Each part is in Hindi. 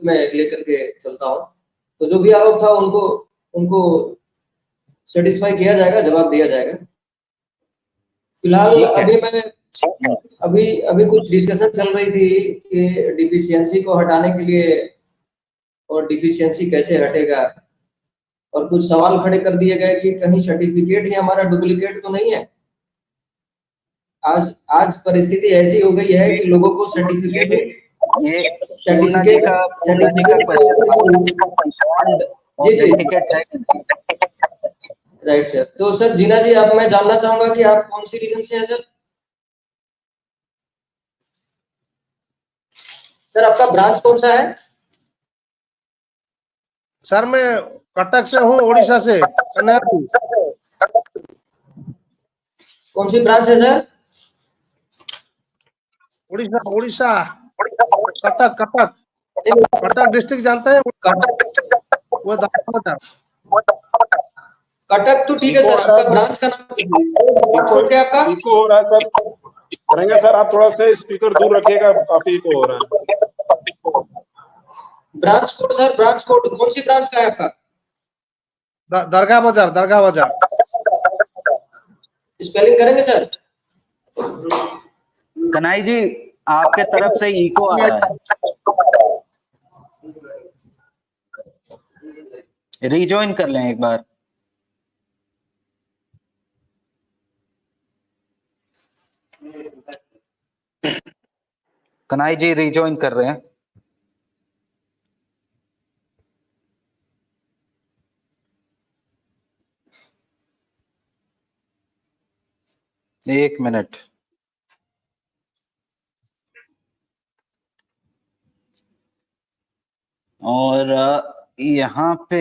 मैं लेकर के चलता हूँ। तो जो भी आरोप था उनको उनको सेटिस्फाई किया जाएगा, जवाब दिया जाएगा। फिलहाल अभी कुछ डिस्कशन चल रही थी कि डिफिशियंसी को हटाने के लिए और डिफिशियंसी कैसे हटेगा, और कुछ सवाल खड़े कर दिए गए कि कहीं सर्टिफिकेट ही हमारा डुप्लीकेट तो नहीं है। आज परिस्थिति ऐसी हो गई है कि लोगों को सर्टिफिकेट राइट सर। तो सर जीना जी, आप मैं जानना चाहूंगा कि आप कौन सी रीजन से हैं सर? सर आपका ब्रांच कौन सा है? सर मैं कटक से हूँ, उड़ीसा से। कौन सी ब्रांच है सर? उड़ीसा कटक डिस्ट्रिक्ट जानते हैं? वो कटक तो ठीक है सर, आपका ब्रांच का नाम क्या आपका? इको हो रहा है सर। करेंगे सर, आप थोड़ा सा स्पीकर दूर रखिएगा, काफी इको हो रहा है। Branch code sir, branch code कौन सी ब्रांच का है आपका? दरगाह बाजार। स्पेलिंग करेंगे सर? कन्हई जी, आपके तरफ से इको आ रहा है, रिजॉइन कर लें एक बार। कन्हई जी रिजॉइन कर रहे हैं। एक मिनट। और यहाँ पे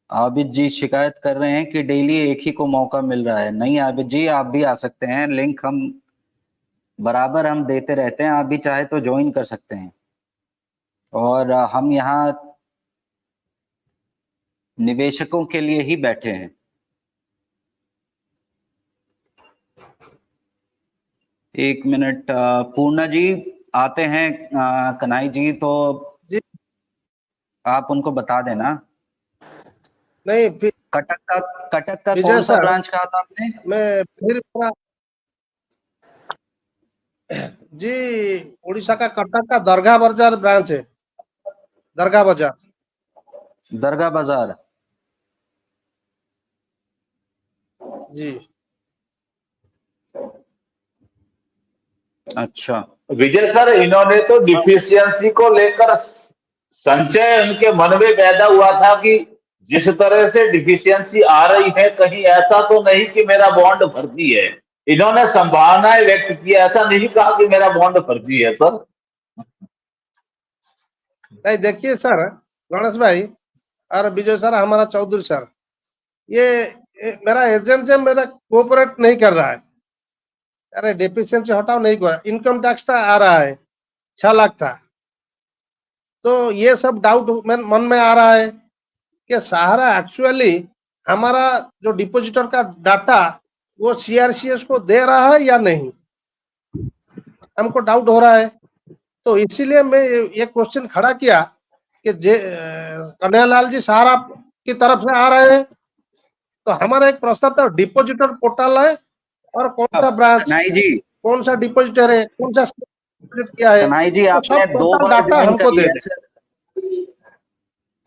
आबिद जी शिकायत कर रहे हैं कि डेली एक ही को मौका मिल रहा है। नहीं आबिद जी, आप भी आ सकते हैं, लिंक हम बराबर हम देते रहते हैं, आप भी चाहे तो ज्वाइन कर सकते हैं। और हम यहाँ निवेशकों के लिए ही बैठे हैं। एक मिनट, पूर्णा जी आते हैं, कन्हई जी तो जी आप उनको बता देना। नहीं, कटक का कौन सा ब्रांच कहा था आपने? मैं फिर जी उड़ीसा का कटक का दरगाह बाजार ब्रांच है। दरगाह बाजार जी। अच्छा विजय सर, इन्होंने तो डिफिशियंसी को लेकर संचय उनके मन में पैदा हुआ था कि जिस तरह से डिफिशियंसी आ रही है, कहीं ऐसा तो नहीं कि मेरा बॉन्ड फर्जी है। इन्होंने संभावनाएं व्यक्त की, ऐसा नहीं कहा कि मेरा बॉन्ड फर्जी है सर। नहीं देखिए सर, गणेश भाई और विजय सर, हमारा चौधरी सर, ये मेरा एजेंट से मेरा कोऑपरेट नहीं कर रहा है। अरे डेफिशिएंसी हटाओ, नहीं कर, इनकम टैक्स का आ रहा है 6 लाख था। तो ये सब डाउट मन में आ रहा है कि सहारा एक्चुअली हमारा जो डिपॉजिटर का डाटा वो सीआरसीएस को दे रहा है या नहीं, हमको डाउट हो रहा है। तो इसीलिए मैं ये क्वेश्चन खड़ा किया कि कन्हैयालाल जी सहारा की तरफ से आ रहे हैं, तो हमारा एक प्रस्ताव था, डिपॉजिटर पोर्टल है और कौन सा ब्रांच, कौन सा डिपॉजिटर है, कौन सा किया है, कन्हई जी आपने तो 2 बार डाटा ज्वाइन हमको कर दे लिया दे। सर।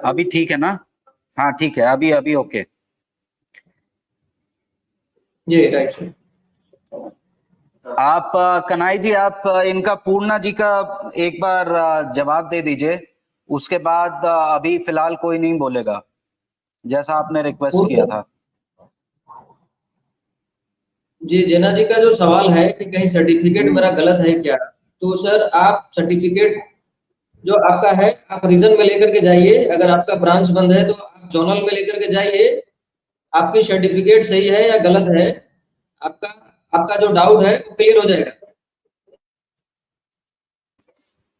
अभी ठीक है ना? हाँ ठीक है, अभी ओके जी राइट सर। आप कन्हई जी, आप इनका पूर्णा जी का एक बार जवाब दे दीजिए, उसके बाद अभी फिलहाल कोई नहीं बोलेगा, जैसा आपने रिक्वेस्ट किया था। जी जेना जी का जो सवाल है कि कहीं सर्टिफिकेट मेरा गलत है क्या, तो सर आप सर्टिफिकेट जो आपका है आप रीजन में लेकर के जाइए। अगर आपका ब्रांच बंद है तो आप जोनल में लेकर के जाइए, आपकी सर्टिफिकेट सही है या गलत है, आपका जो डाउट है वो क्लियर हो जाएगा।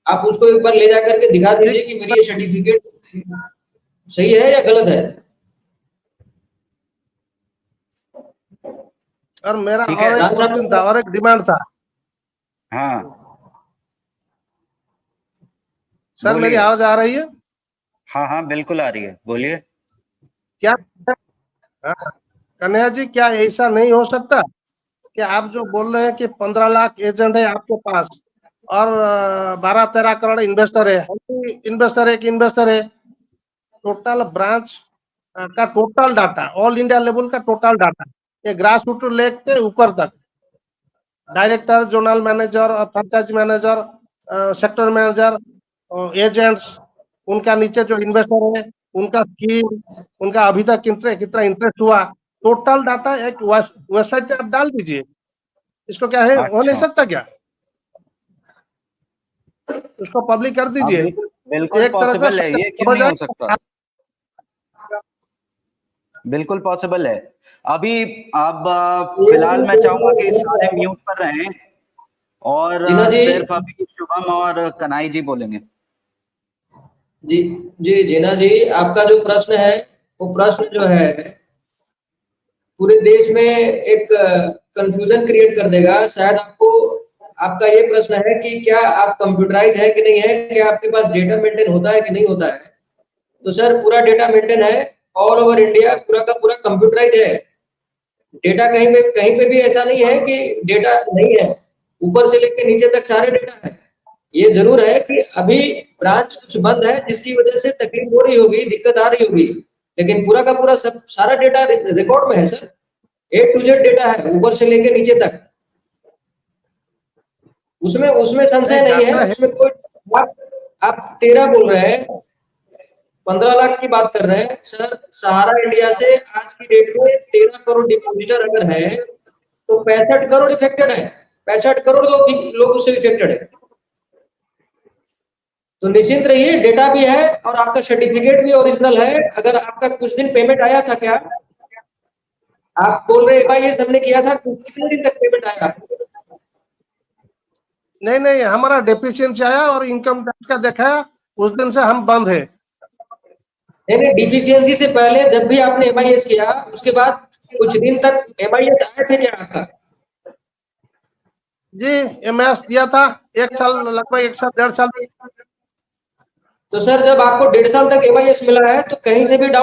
आप उसको एक बार ले जाकर के दिखा दीजिए कि मेरी ये सर्टिफिकेट सही है या गलत है। और मेरा ठीक है, और एक राम साहब, क्वेश्चन था और एक डिमांड था हाँ सर। मेरी बोलिए। आवाज आ रही है हाँ हाँ बिल्कुल आ रही है, बोलिए। क्या? हाँ, कन्हैया जी, क्या ऐसा नहीं हो सकता कि आप जो बोल रहे हैं कि 15 लाख एजेंट है आपके पास और 12-13 करोड़ इन्वेस्टर है, इन्वेस्टर है कि इन्वेस्टर है, टोटल ब्रांच का total data, all India level का टोटल डाटा, ये ग्रास रूट लेके ऊपर तक, director, zonal manager, franchise manager, sector manager, agents, उनका नीचे जो इन्वेस्टर है, उनका स्कीम, उनका अभी तक कितना इंटरेस्ट हुआ, टोटल डाटा एक वेबसाइट पे आप डाल दीजिए। इसको क्या है, हो नहीं अच्छा, सकता क्या? उसको पब्लिक कर हाँ दीजिए। बिल्कुल बिल्कुल एक तरह पॉसिबल का है, ये क्यों समझ नहीं आए। हो सकता, बिल्कुल पॉसिबल है। अभी अब फिलहाल मैं चाहूंगा कि सारे म्यूट पर रहें और जीना जी, सिर्फ अभी शुभम और कनाई जी बोलेंगे। जी जी जीना जी, आपका जो प्रश्न है वो प्रश्न जो है पूरे देश में एक कंफ्यूजन क्रिएट कर देगा। शायद आपको, आपका ये प्रश्न है कि क्या आप कंप्यूटराइज है कि नहीं है, क्या आपके पास डेटा मेंटेन होता है कि नहीं होता है। तो सर पूरा डेटा मेंटेन है, ऑल ओवर इंडिया पूरा का पूरा कंप्यूटराइज है। डेटा कहीं पे भी ऐसा नहीं है कि डेटा नहीं है, ऊपर से लेकर नीचे तक सारे डेटा है। ये जरूर है कि अभी ब्रांच कुछ बंद है जिसकी वजह से तकलीफ हो रही होगी, दिक्कत आ रही होगी, लेकिन पूरा का पूरा सब सारा डेटा रिकॉर्ड में है sir. A to Z data है ऊपर से लेकर नीचे तक, उसमें उसमें नहीं, संशय नहीं है, डाटा है। उसमें कोई। आप 13 बोल रहे हैं, 15 लाख की बात कर रहे हैं सर। सहारा इंडिया से आज की डेट में 13 करोड़ डिपॉजिटर अगर है तो 65 करोड़ इफेक्टेड है, 65 करोड़ लोग उससे इफेक्टेड है। तो निश्चिंत रहिए, डेटा भी है और आपका सर्टिफिकेट भी ओरिजिनल है। अगर आपका कुछ दिन पेमेंट आया था क्या, आप बोल रहे भाई ये सबने किया था, कितने दिन तक पेमेंट आया आपको? नहीं नहीं, हमारा डेफिशिएंसी आया और इनकम टैक्स का दिखाया, उस दिन से हम बंद है। नहीं नहीं, डिफिशियंसी से पहले जब भी आपने एमआईएस किया उसके बाद कुछ दिन तक एमआईएस आए थे क्या आपका? जी, एमएस दिया था 1 साल, लगभग 1 साल 1.5 साल। तो सर जब आपको 1.5 साल तक एमआईएस मिला है तो कहीं से भी डाउन